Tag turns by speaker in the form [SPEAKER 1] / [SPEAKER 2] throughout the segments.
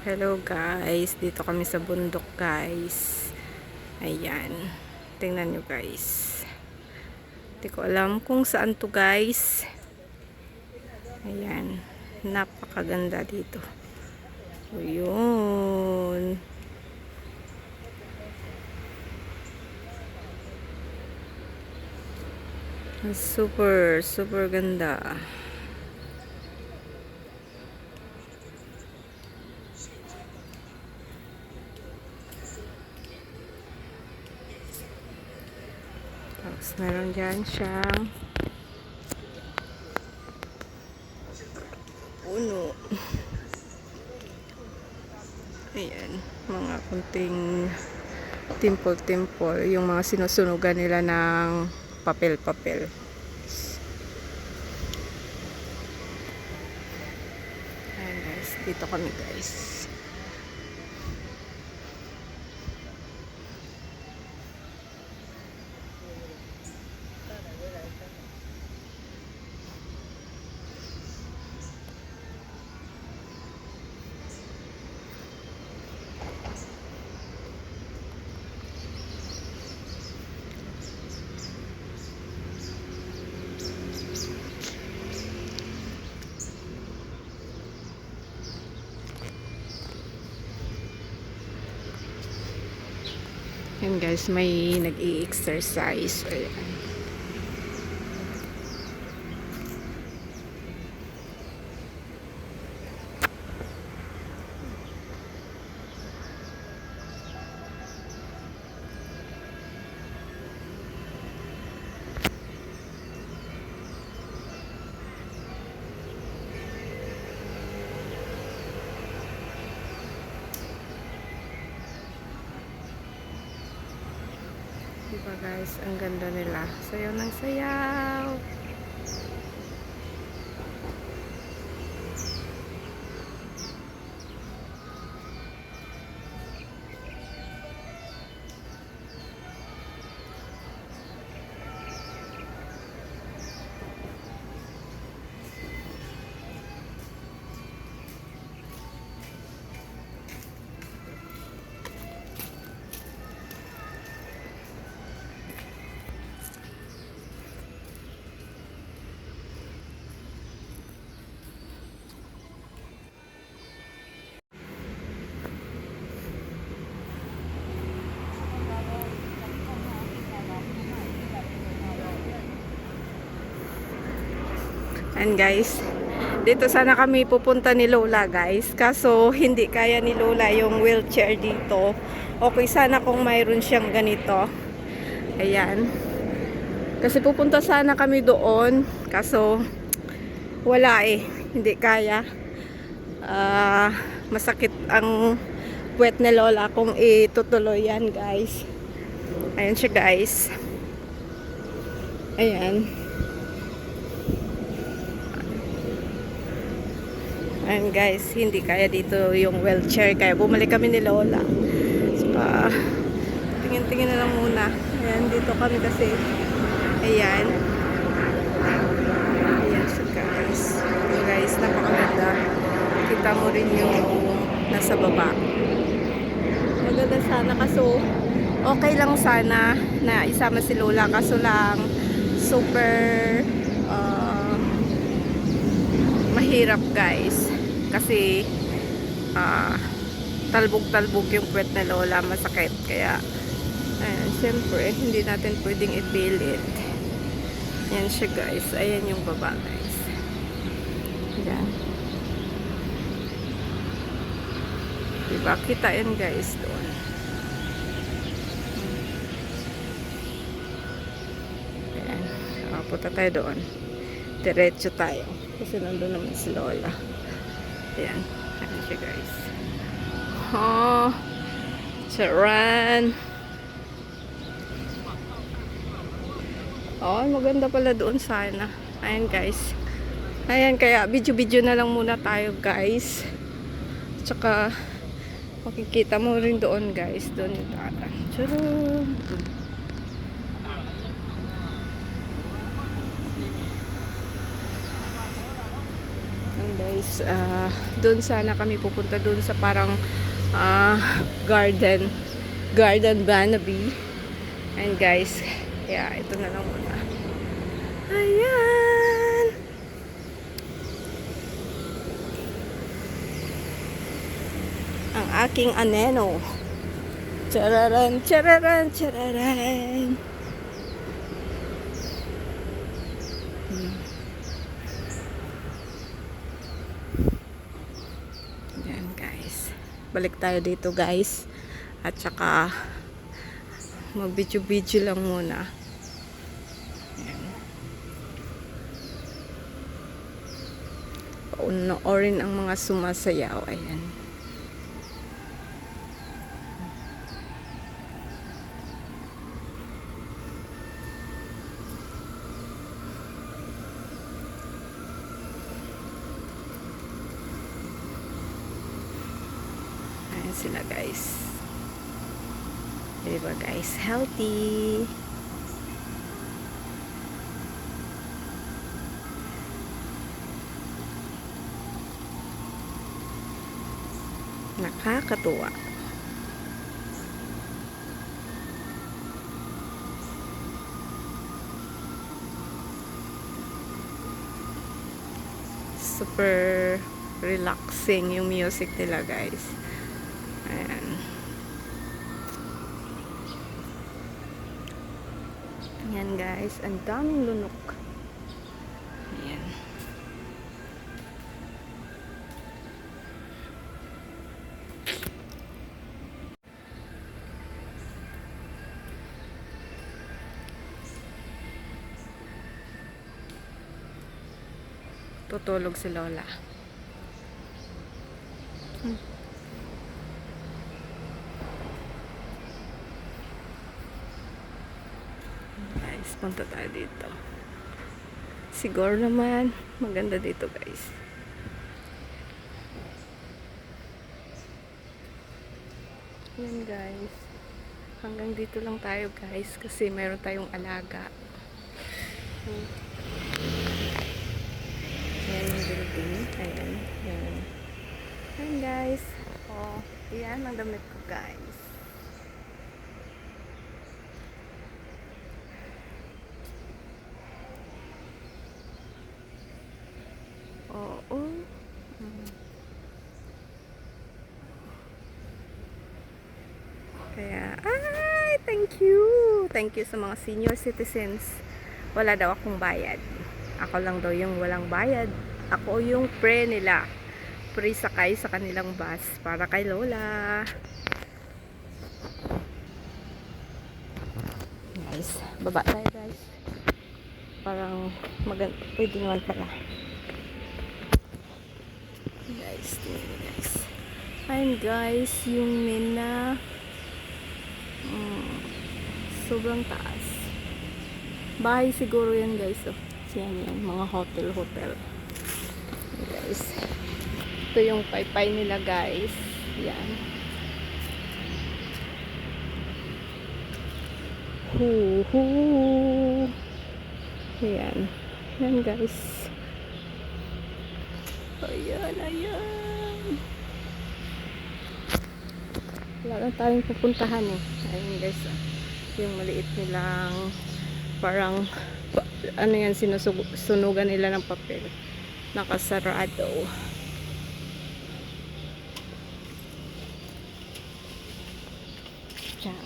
[SPEAKER 1] Hello guys, dito kami sa bundok guys. Ayan, tingnan nyo guys. Hindi ko alam kung saan to guys. Ayan, napakaganda dito. O yun. Super, super ganda. Tapos meron dyan siyang puno. Ayan, mga kunting temple-temple. Yung mga sinusunugan nila ng papel-papel. Ayan guys, dito kami guys. Ayan guys, may nag-i-exercise. Ayan. Diba guys, ang ganda nila. Sayaw ng sayaw. And guys, dito sana kami pupunta ni Lola guys. Kaso hindi kaya ni Lola yung wheelchair dito. Okay sana kung mayroon siyang ganito. Ayan. Kasi pupunta sana kami doon. Kaso wala eh. Hindi kaya. Masakit ang puwet ni Lola kung itutuloy yan guys. Ayan siya guys. Ayan. Ayan guys, hindi kaya dito yung wheelchair. Kaya bumalik kami ni Lola. So, tingin-tingin na lang muna. Ayan, dito kami kasi. Ayan. Ayan siya guys. Ayan guys, napakaganda. Kita mo rin yung nasa baba. Maganda sana kaso okay lang sana na isama si Lola. Kaso lang super mahirap guys. Kasi talbog-talbog yung puwet na Lola, masakit. Kaya ayan, syempre hindi natin pwedeng ipilit. Ayan siya guys. Ayan yung baba guys. Ayan. Diba? Kita yan guys doon. Ayan. Punta tayo doon. Diretso tayo. Kasi nandun naman si Lola. Ayan. Ayan siya guys. Oh. Charan. Oh, maganda pala doon sana. Ayan guys. Ayan, kaya video-video na lang muna tayo guys. Tsaka makikita mo rin doon guys. Doon yung daan. Charan. Ang guys, doon sana kami pupunta doon sa parang garden Banabi. And guys, kaya ito na lang muna. Ayan. Ang aking aneno. Chararan, chararan, chararan. Ayan guys. Balik tayo dito guys. At saka mag-video-video lang muna. Ayan. Paunoorin ang mga sumasayaw. Ayan. Ayan sila guys. Diba guys, healthy. Nakakatuwa. Super relaxing yung music nila guys. Ayan. Ayan guys, ang daming lunok. Ayan. Tutulog si Lola. Guys, punta tayo dito. Siguro naman maganda dito guys. Yan guys. Hanggang dito lang tayo guys kasi meron tayong alaga. Ayan yung building. Ayan. Ayan. Ayan guys. Oh, ayan ang damit ko guys. Oo. Kaya, ay, thank you. Thank you sa mga senior citizens. Wala daw akong bayad. Ako lang daw yung walang bayad. Ako yung pre nila. Pre sakay sa kanilang bus para kay Lola. Guys, baba tayo guys. Parang maganda. Pwede naman pala. Guys, tingnan guys. Ayun guys, yung Mina. Sobrang taas. Bahay siguro yan guys. Oh. Yan yan, mga hotel. Guys. Ito yung paypay nila guys. Yan. Yan. Yan guys. Ayan. Wala na tayong pupuntahan eh. Ayun guys. Yung maliit nilang parang ano yan, sinusunugan nila ng papel. Nakasarado. Diyan.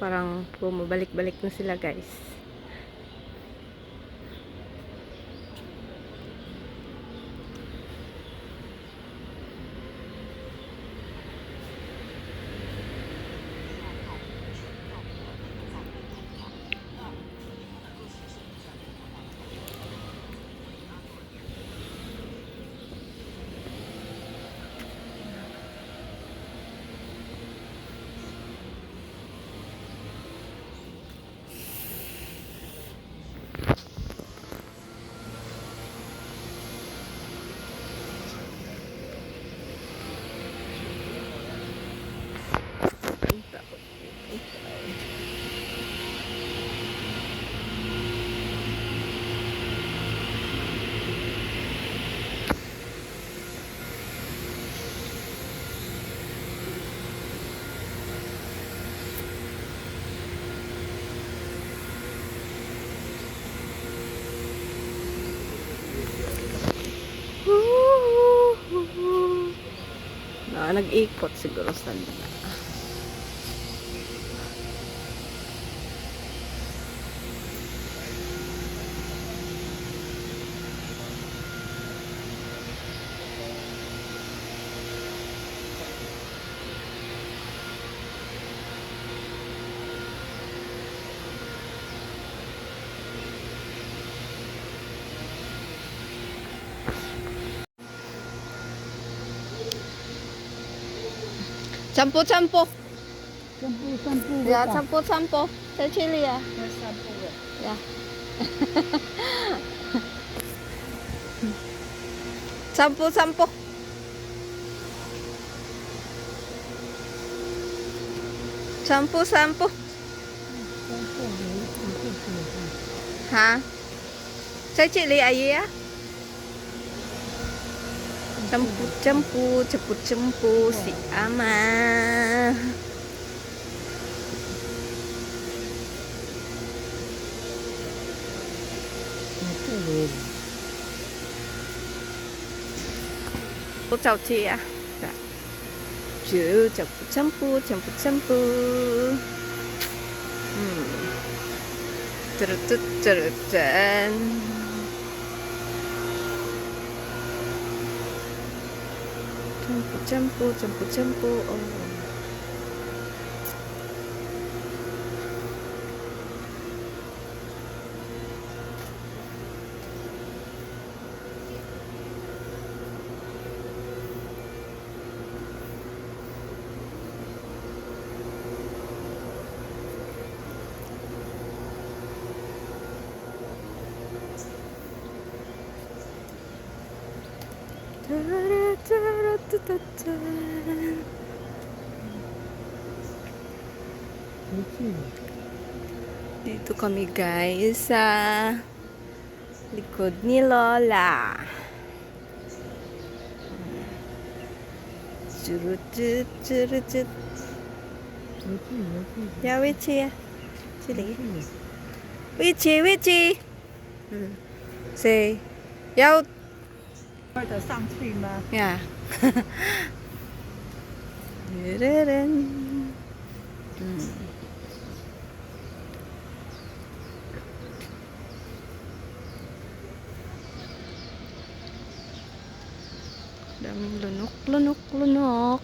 [SPEAKER 1] Parang bumabalik-balik na sila guys. nag-ikot siguro sa nila. Sampo.
[SPEAKER 2] Sampu
[SPEAKER 1] Ya,
[SPEAKER 2] ka.
[SPEAKER 1] sampo. Sa Chile ya.
[SPEAKER 2] Sampu ka.
[SPEAKER 1] Ya. Sampo. Sampo.
[SPEAKER 2] Sampu.
[SPEAKER 1] Ha? Sa Chile ay ya. Cempu si Ama. Cô chào chị ạ. Dạ. Chứ cempu. Terus. Cempu. Oh. Dito kami guys sa likod ni Lola. Churut. Ya, Wichi ya. Chili. Wichi. Say. Yao.
[SPEAKER 2] 快得上去吗？
[SPEAKER 1] Yeah. Daming lunok.